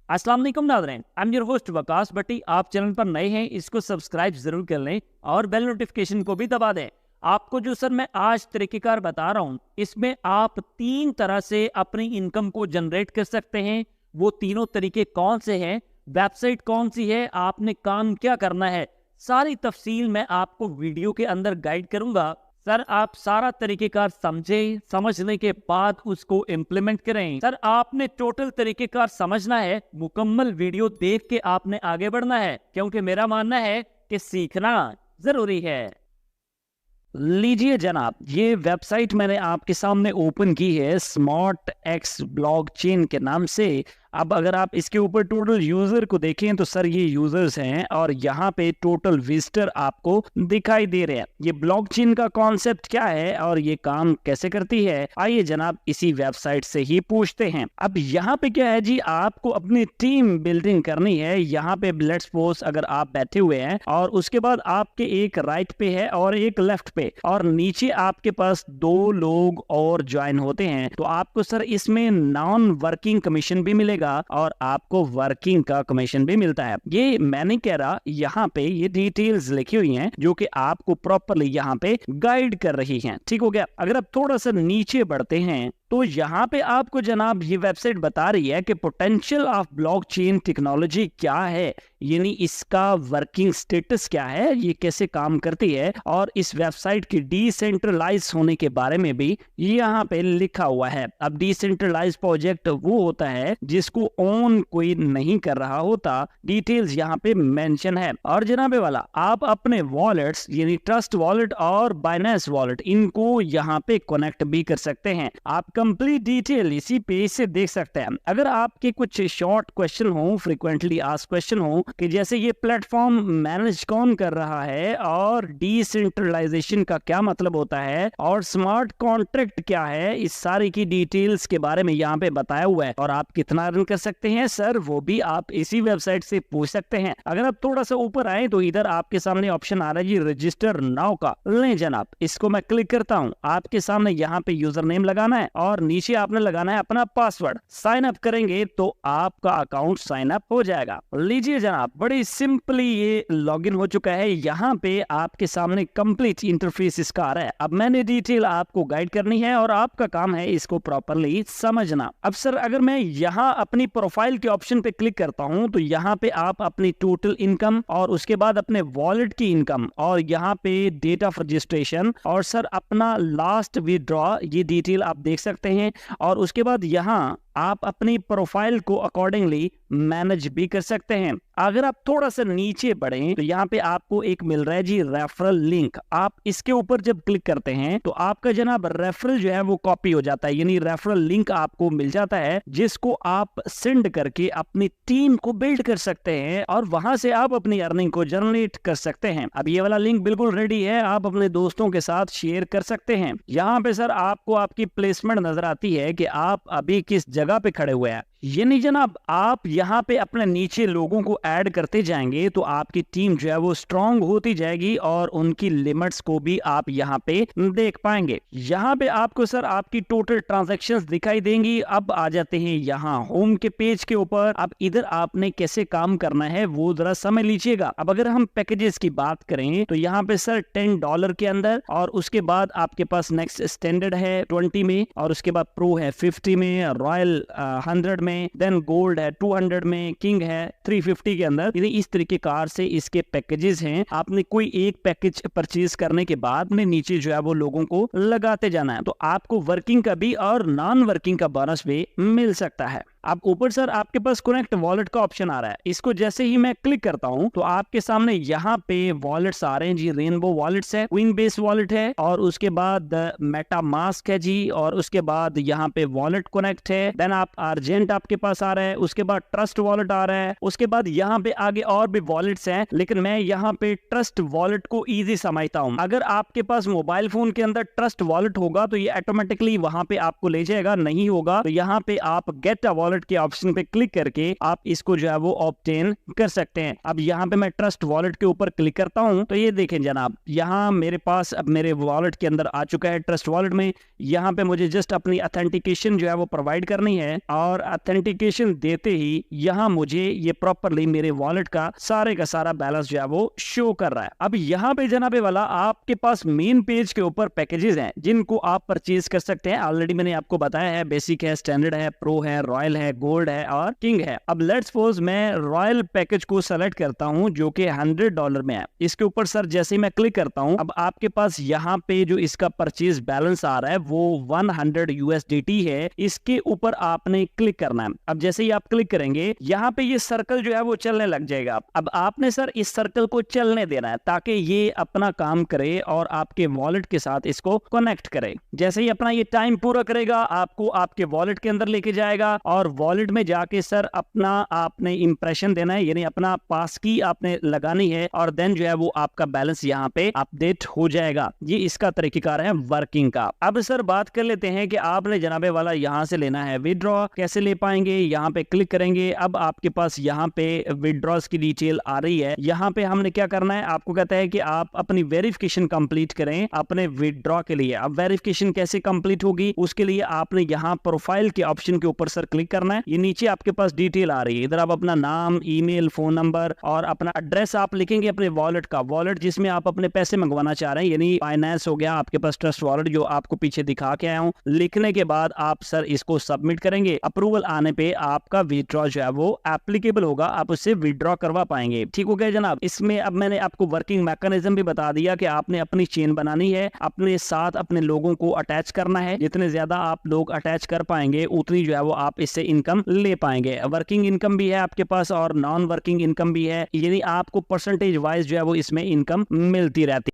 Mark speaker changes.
Speaker 1: अस्सलाम वालेकुम नाज़रीन, I am your host Waqas Bhatti. आप चैनल पर नए हैं, इसको सब्सक्राइब जरूर कर लें और बेल नोटिफिकेशन को भी दबा दें। आपको जो सर मैं आज तरीकेकार बता रहा हूँ, इसमें आप 3 तरह से अपनी इनकम को जनरेट कर सकते हैं। वो तीनों तरीके कौन से हैं, वेबसाइट कौन सी है, आपने काम क्या करना है, सारी तफसील मैं आपको वीडियो के अंदर गाइड करूंगा। सर आप सारा तरीकेकार समझें, समझने के बाद उसको इम्प्लीमेंट करें। सर आपने टोटल तरीकेकार समझना है, मुकम्मल वीडियो देख के आपने आगे बढ़ना है, क्योंकि मेरा मानना है कि सीखना जरूरी है। लीजिए जनाब, ये वेबसाइट मैंने आपके सामने ओपन की है स्मार्ट एक्स ब्लॉकचेन के नाम से। अब अगर आप इसके ऊपर टोटल यूजर को देखें तो सर ये यूजर्स हैं और यहाँ पे टोटल विजिटर आपको दिखाई दे रहे हैं। ये ब्लॉकचेन का कॉन्सेप्ट क्या है और ये काम कैसे करती है, आइए जनाब इसी वेबसाइट से ही पूछते हैं। अब यहाँ पे क्या है जी, आपको अपनी टीम बिल्डिंग करनी है। यहाँ पे लेट्स सपोज अगर आप बैठे हुए हैं और उसके बाद आपके एक राइट पे है और एक लेफ्ट पे और नीचे आपके पास 2 लोग और ज्वाइन होते हैं, तो आपको सर इसमें नॉन वर्किंग कमीशन भी मिलेगा और आपको वर्किंग का कमीशन भी मिलता है। ये मैं नहीं कह रहा, यहाँ पे ये डिटेल्स लिखी हुई हैं जो कि आपको प्रॉपरली यहाँ पे गाइड कर रही हैं। ठीक हो गया। अगर आप थोड़ा सा नीचे बढ़ते हैं तो यहाँ पे आपको जनाब ये वेबसाइट बता रही है कि पोटेंशियल ऑफ ब्लॉकचेन टेक्नोलॉजी क्या है, यानी इसका वर्किंग स्टेटस क्या है, ये कैसे काम करती है, और इस वेबसाइट की डिसेंट्रलाइज होने के बारे में भी यहाँ पे लिखा हुआ है। अब डिसेंट्रलाइज प्रोजेक्ट वो होता है जिसको ओन कोई नहीं कर रहा होता, डिटेल्स यहाँ पे मेंशन है। और जनाबे वाला आप अपने वॉलेट्स यानी ट्रस्ट वॉलेट और बाइनेंस वॉलेट इनको यहाँ पे कनेक्ट भी कर सकते हैं। आप कंप्लीट डिटेल इसी पेज से देख सकते हैं। अगर आपके कुछ शॉर्ट क्वेश्चन हो, फ्रीक्वेंटली आस्क्ड क्वेश्चन हो कि जैसे ये प्लेटफॉर्म मैनेज कौन कर रहा है और डिसेंट्रलाइजेशन का क्या मतलब होता है और स्मार्ट कॉन्ट्रैक्ट क्या है, इस सारी की डिटेल्स के बारे में यहाँ पे बताया हुआ है। और आप कितना अर्न कर सकते हैं सर, वो भी आप इसी वेबसाइट से पूछ सकते हैं। अगर आप थोड़ा सा ऊपर आए तो इधर आपके सामने ऑप्शन आ रहा है जी रजिस्टर नाउ का। लें जनाब, इसको मैं क्लिक करता हूँ। आपके सामने यहाँ पे यूजर नेम लगाना है और नीचे आपने लगाना है अपना पासवर्ड। साइन अप करेंगे तो आपका अकाउंट साइन अप हो जाएगा। लीजिए जनाब, बड़ी सिंपली ये लॉगिन हो चुका है। यहाँ पे आपके सामने कंप्लीट इंटरफेस इसका आ रहा है। अब मैंने डिटेल आपको गाइड करनी है और आपका काम है इसको प्रॉपरली समझना। अब सर अगर मैं यहाँ अपनी प्रोफाइल के ऑप्शन पे क्लिक करता हूँ तो यहाँ पे आप अपनी टोटल इनकम और उसके बाद अपने वॉलेट की इनकम और यहाँ पे डेट ऑफ रजिस्ट्रेशन और सर अपना लास्ट विड्रॉ, ये डिटेल आप देख सकते हैं। और उसके बाद यहाँ आप अपनी प्रोफाइल को अकॉर्डिंगली मैनेज भी कर सकते हैं। अगर आप थोड़ा सा नीचे बढ़ें तो यहाँ पे आपको एक मिल रहा है जी रेफरल लिंक। आप इसके ऊपर जब क्लिक करते हैं तो आपका जनाब रेफरल जो है वो कॉपी हो जाता है, यानी रेफरल लिंक आपको मिल जाता है जिसको आप सेंड करके अपनी टीम को बिल्ड कर सकते हैं और वहां से आप अपनी अर्निंग को जनरेट कर सकते हैं। अब ये वाला लिंक बिल्कुल रेडी है, आप अपने दोस्तों के साथ शेयर कर सकते हैं। यहाँ पे सर आपको आपकी प्लेसमेंट नजर आती है कि आप अभी किस जगह पे खड़े हुए हैं। ये नहीं जनाब, आप यहाँ पे अपने नीचे लोगों को ऐड करते जाएंगे तो आपकी टीम जो है वो स्ट्रांग होती जाएगी और उनकी लिमिट्स को भी आप यहाँ पे देख पाएंगे। यहाँ पे आपको सर आपकी टोटल ट्रांजैक्शंस दिखाई देंगी। अब आ जाते हैं यहाँ होम के पेज के ऊपर। अब इधर आपने कैसे काम करना है वो जरा समझ लीजिएगा। अब अगर हम पैकेजेस की बात करें तो यहाँ पे सर $10 के अंदर और उसके बाद आपके पास नेक्स्ट स्टैंडर्ड है 20 में और उसके बाद प्रो है 50 में, रॉयल 100 में, देन गोल्ड है 200 में, किंग है 350 के अंदर। इस तरीके कार से इसके पैकेजेस हैं। आपने कोई एक पैकेज परचेज करने के बाद में नीचे जो है वो लोगों को लगाते जाना है, तो आपको वर्किंग का भी और नॉन वर्किंग का बोनस भी मिल सकता है। अब ऊपर सर आपके पास कनेक्ट वॉलेट का ऑप्शन आ रहा है। इसको जैसे ही मैं क्लिक करता हूं तो आपके सामने यहाँ पे वॉलेट्स आ रहे हैं जी। रेनबो वॉलेट्स है, क्वीन बेस वॉलेट है और उसके बाद मेटा मास्क है जी, और उसके बाद यहाँ पे वॉलेट कनेक्ट है। देन आप अर्जेंट आपके पास आ रहा है, उसके बाद ट्रस्ट वॉलेट आ रहा है, उसके बाद यहाँ पे आगे और भी वॉलेट्स हैं, लेकिन मैं यहाँ पे ट्रस्ट वॉलेट को इजी समझता हूँ। अगर आपके पास मोबाइल फोन के अंदर ट्रस्ट वॉलेट होगा तो ये ऑटोमेटिकली वहां पे आपको ले जाएगा, नहीं होगा तो यहाँ पे आप गेट अ वॉलेट वॉलेट के ऑप्शन पे क्लिक करके आप इसको जो है वो ऑब्टेन कर सकते हैं। अब यहाँ पे मैं ट्रस्ट वॉलेट के ऊपर क्लिक करता हूँ तो ये देखें जनाब, यहाँ मेरे पास अब मेरे वॉलेट के अंदर आ चुका है ट्रस्ट वॉलेट में। यहाँ पे मुझे जस्ट अपनी ऑथेंटिकेशन जो है वो प्रोवाइड करनी है और ऑथेंटिकेशन देते ही यहाँ मुझे ये प्रॉपरली मेरे वॉलेट का सारा बैलेंस जो है वो शो कर रहा है। अब यहाँ पे जनाबे वाला आपके पास मेन पेज के ऊपर पैकेजेस हैं जिनको आप परचेज कर सकते हैं। ऑलरेडी मैंने आपको बताया है, बेसिक है, स्टैंडर्ड है, प्रो है, रॉयल है, गोल्ड है और किंग है। अब लेट्स सपोज मैं रॉयल पैकेज को सेलेक्ट करता हूं जो कि $100 में है। इसके ऊपर सर जैसे ही मैं क्लिक करता हूं, अब आपके पास यहाँ पे जो इसका परचेज बैलेंस आ रहा है वो 100 USDT है। इसके ऊपर आपने क्लिक करना है। अब जैसे ही आप क्लिक करेंगे यहाँ पे ये सर्कल जो है वो चलने लग जाएगा। अब आपने सर इस सर्कल को चलने देना है ताकि ये अपना काम करे और आपके वॉलेट के साथ इसको कनेक्ट करे। जैसे ही अपना ये टाइम पूरा करेगा आपको आपके वॉलेट के अंदर लेके जाएगा और वॉलेट में जाके सर अपना आपने इंप्रेशन देना है, यानी अपना पास की आपने लगानी है और देन जो है वो आपका बैलेंस यहाँ पे अपडेट हो जाएगा। ये इसका तरीकेकार है वर्किंग का। अब सर बात कर लेते हैं कि आपने जनाबे वाला यहाँ से लेना है विड्रॉ, कैसे ले पाएंगे। यहाँ पे क्लिक करेंगे, अब आपके पास यहाँ पे विड्रॉस की डिटेल आ रही है। यहाँ पे हमने क्या करना है, आपको कहता है कि आप अपनी वेरिफिकेशन कंप्लीट करें अपने विड्रॉ के लिए। अब वेरिफिकेशन कैसे कंप्लीट होगी, उसके लिए आपने यहाँ प्रोफाइल के ऑप्शन के ऊपर सर क्लिक करना है। ये नीचे आपके पास डिटेल आ रही है, इधर आप अपना नाम, ईमेल, फोन नंबर और अपना एड्रेस आप लिखेंगे अपने वॉलेट का, वॉलेट जिसमें आप अपने पैसे मंगवाना चाह रहे हैं, यानी फाइनेंस हो गया, आपके पास ट्रस्ट वॉलेट जो आपको पीछे दिखा के आया हूं। लिखने के बाद आप सर इसको सबमिट करेंगे। अप्रूवल आने पे आपका विड्रॉ जो है वो एप्लीकेबल होगा, आप उससे विड्रॉ करवा पाएंगे। ठीक हो गया जनाब। इसमें अब मैंने आपको वर्किंग मैकेनिज्म भी बता दिया कि आपने अपनी चेन बनानी है, अपने साथ अपने लोगों को अटैच करना है। जितने ज्यादा आप लोग अटैच कर पाएंगे उतनी जो है वो आप इससे इनकम ले पाएंगे। वर्किंग इनकम भी है आपके पास और नॉन वर्किंग इनकम भी है, यानी आपको परसेंटेज वाइज जो है वो इसमें इनकम मिलती रहती है।